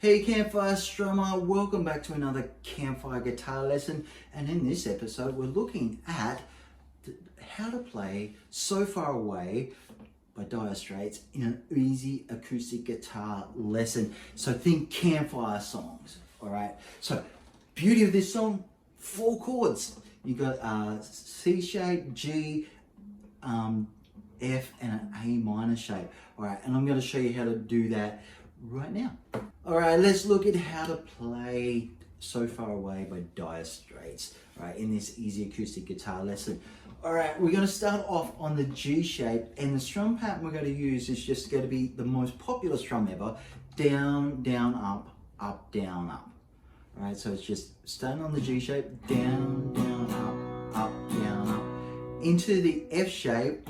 Hey Campfire Strummer, welcome back to another campfire guitar lesson, and in this episode we're looking at how to play So Far Away by Dire Straits in an easy acoustic guitar lesson. So think campfire songs, alright? So beauty of this song, 4 chords. You got C shape, G, F and an A minor shape. Alright, and I'm going to show you how to do that right now. Alright, let's look at how to play So Far Away by Dire Straits, right, in this easy acoustic guitar lesson. Alright, we're going to start off on the G shape, and the strum pattern we're going to use is just going to be the most popular strum ever, down, down, up, up, down, up. Alright, so it's just starting on the G shape, down, down, up, up, down, up, into the F shape,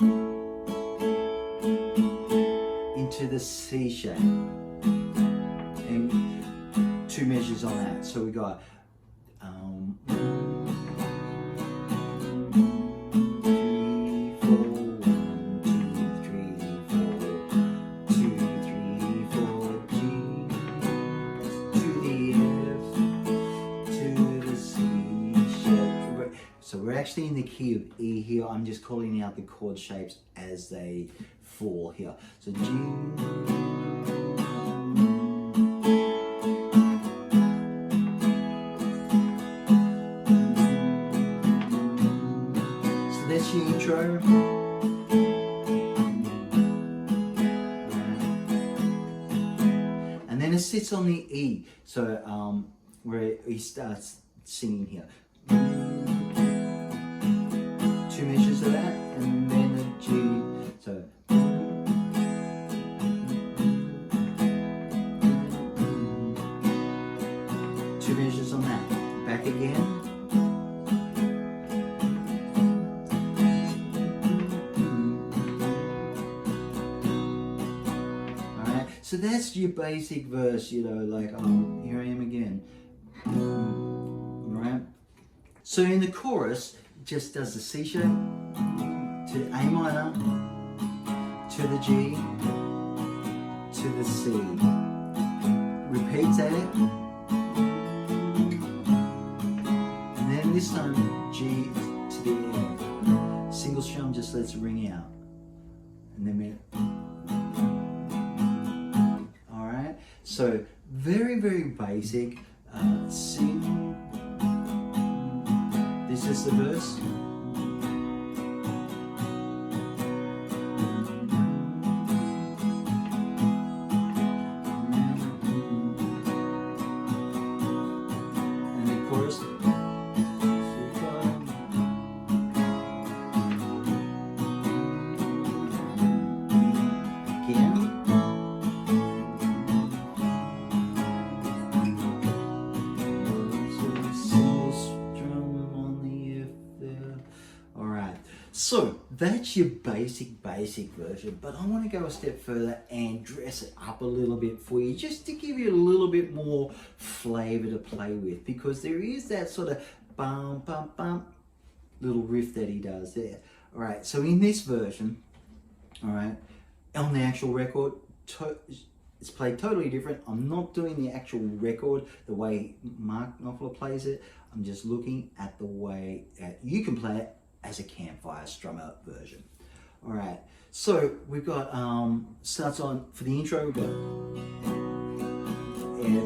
into the C shape. And 2 measures on that. So we got 3, 4, 1, 2, 3, 4, 2, 3, 4, G, to the F, to the C shape. So we're actually in the key of E here. I'm just calling out the chord shapes as they fall here. So G. That's your intro. And then it sits on the E, so where he starts singing here. 2 measures of that, and then a G. So 2 measures on that. Back again. So that's your basic verse, you know, like, here I am again. Alright? So in the chorus, it just does the C shape, to the A minor, to the G, to the C. Repeats at it. And then this time, G to the F. Single strum just lets it ring out. And then we... So very, very basic. C. This is the verse. And the chorus. Again. So that's your basic version, but I want to go a step further and dress it up a little bit for you, just to give you a little bit more flavor to play with, because there is that sort of bum, bum, bum little riff that he does there. All right, so in this version, all right, on the actual record, it's played totally different. I'm not doing the actual record the way Mark Knopfler plays it. I'm just looking at the way you can play it as a campfire strummer version. All right, so we've got starts on, for the intro we've got F,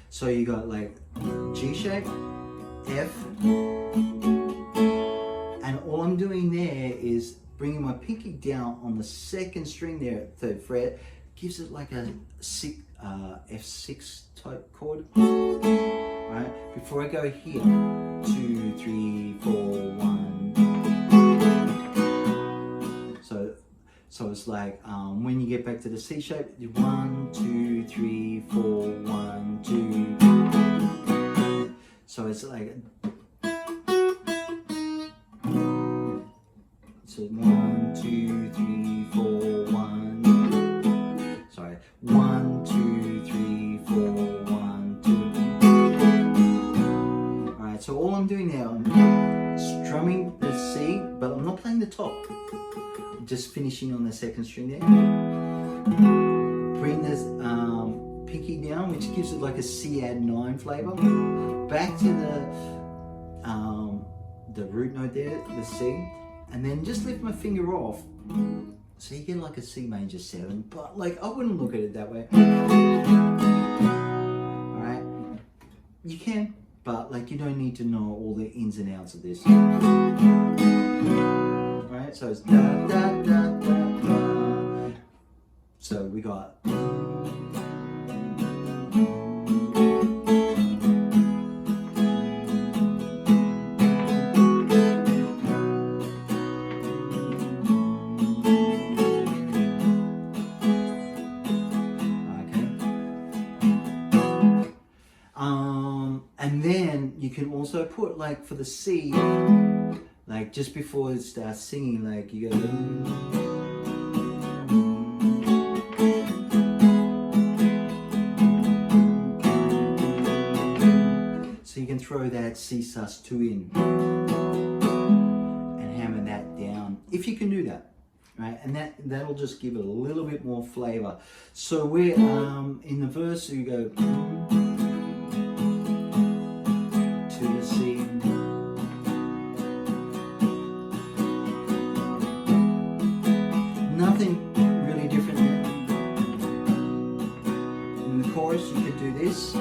so you got like G shape, F, and all I'm doing there is bringing my pinky down on the 2nd string there at 3rd fret, gives it like a F6 type chord. Right, before I go here, 2, 3, 4, 1. So it's like when you get back to the C shape, 1, 2, 3, 4, 1, 2. So it's like, so 1, 2, 3, 4, 1. Sorry, 1, 2, 3, 4, 1, 2. Alright, so all I'm doing now, I'm strumming the C, but I'm not playing the top. I'm just finishing on the 2nd string there. Bring this pinky down, which gives it like a C add 9 flavor. Back to the root note there, the C, and then just lift my finger off. So you get like a C major 7, but like I wouldn't look at it that way. Alright, you can, but like you don't need to know all the ins and outs of this. Alright, so it's da da da da da. So we got. And then you can also put like for the C, like just before it starts singing, like you go. So you can throw that C sus2 in and hammer that down if you can do that, right? And that'll just give it a little bit more flavor. So we're in the verse you go. Nothing really different there. In the chorus you could do this.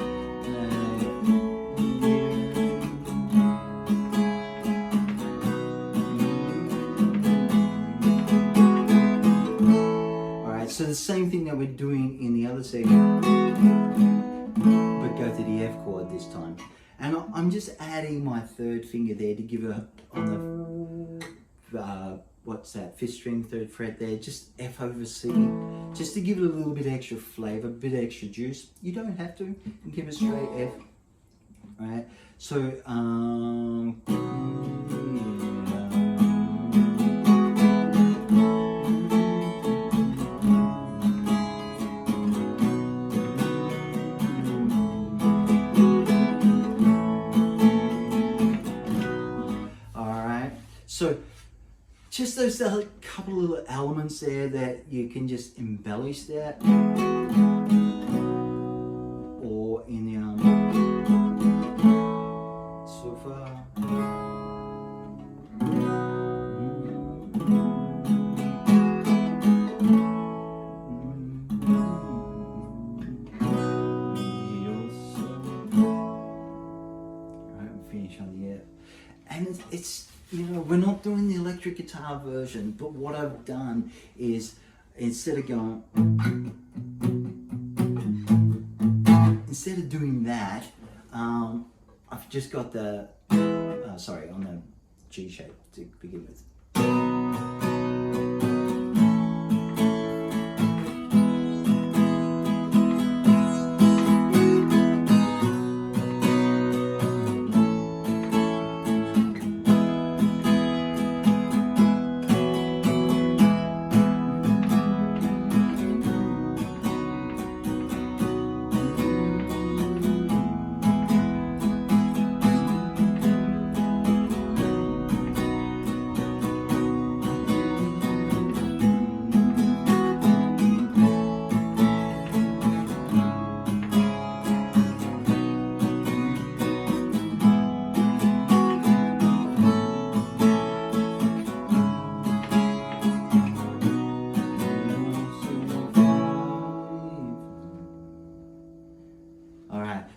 Alright, so the same thing that we're doing in the other segment, but go to the F chord this time. And I'm just adding my third finger there to give a, on the, what's that, 5th string, 3rd fret there, just F over C, just to give it a little bit extra flavor, a bit extra juice. You don't have to, you can give it straight F, right? So, so just those couple of little elements there that you can just embellish that, or in the so far. Right, finish on the F, and it's you know, we're not doing the electric guitar version, but what I've done is, instead of going, instead of doing that, I've just got the, sorry, on the G shape to begin with.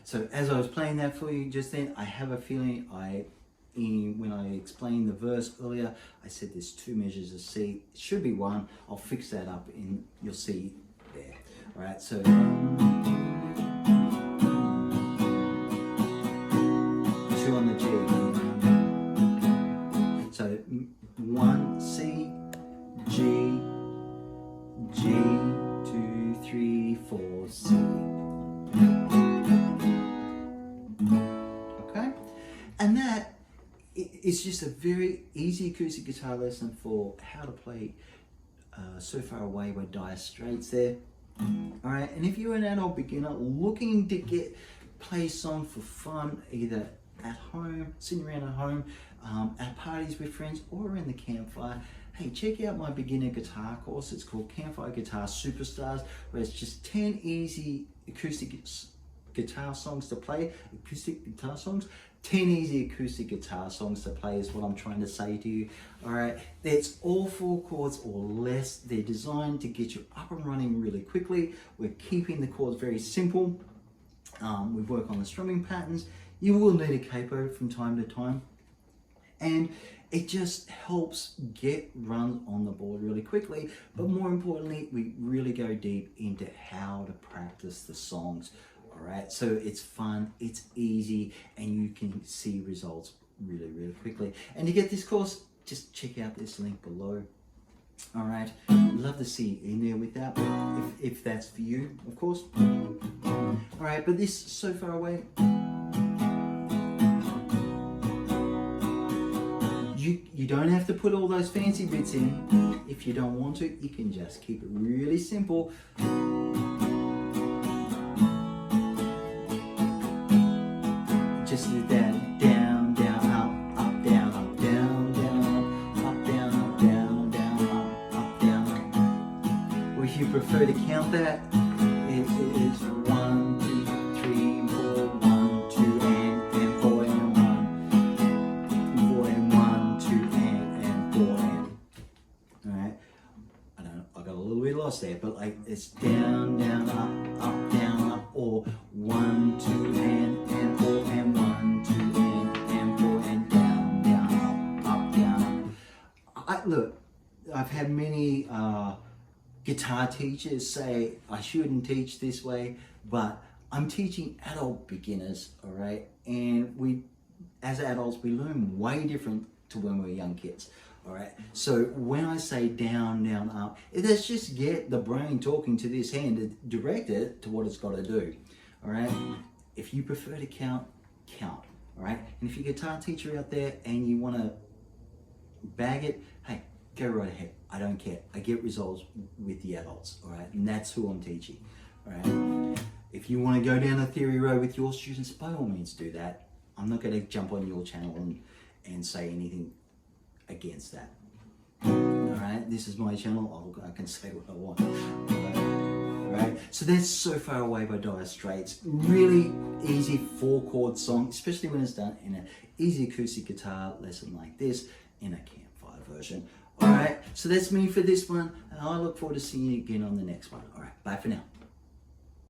So as I was playing that for you just then, I have a feeling when I explained the verse earlier, I said there's 2 measures of C. It should be 1. I'll fix that up and you'll see there. All right, so 2 on the G. So 1 C, G, G, 2, 3, 4 C. And that is just a very easy acoustic guitar lesson for how to play So Far Away by Dire Straits there. All right, and if you're an adult beginner looking to play a song for fun, either at home, sitting around at home, at parties with friends, or around the campfire, hey, check out my beginner guitar course. It's called Campfire Guitar Superstars, where it's just 10 easy acoustic guitar songs to play, acoustic guitar songs, 10 easy acoustic guitar songs to play is what I'm trying to say to you. All right, it's all 4 chords or less. They're designed to get you up and running really quickly. We're keeping the chords very simple. We work on the strumming patterns. You will need a capo from time to time, and it just helps get runs on the board really quickly. But more importantly, we really go deep into how to practice the songs. All right, so it's fun, it's easy, and you can see results really, really quickly. And to get this course, just check out this link below. All right, love to see you in there with that, if that's for you, of course. All right, but this So Far Away, you don't have to put all those fancy bits in. If you don't want to, you can just keep it really simple. Just do that, down, down, up, down, up, down, down, up, down, up, down, down, up, down, up. Or if you prefer to count that, it is 1, 2, 3, 4, 1, 2, and 4, and 1, 4, and 1, 2, and 4, and. All right, I got a little bit lost there, but like it's down, down, up, down, up, or 1, 2, and 4, and 1, 2, and 4, and down, down, up, down. Look, I've had many guitar teachers say I shouldn't teach this way, but I'm teaching adult beginners, all right? And we, as adults, we learn way different to when we're young kids, all right? So when I say down, down, up, let's just get the brain talking to this hand to direct it to what it's got to do, all right? If you prefer to count, count, all right? And if you're a guitar teacher out there and you want to bag it, hey, go right ahead. I don't care. I get results with the adults, all right? And that's who I'm teaching, all right? If you want to go down the theory road with your students, by all means do that. I'm not going to jump on your channel and say anything against that. All right, this is my channel. I can say what I want. All right, so that's So Far Away by Dire Straits. Really easy 4-chord song, especially when it's done in an easy acoustic guitar lesson like this in a campfire version. All right, so that's me for this one, and I look forward to seeing you again on the next one. All right, bye for now.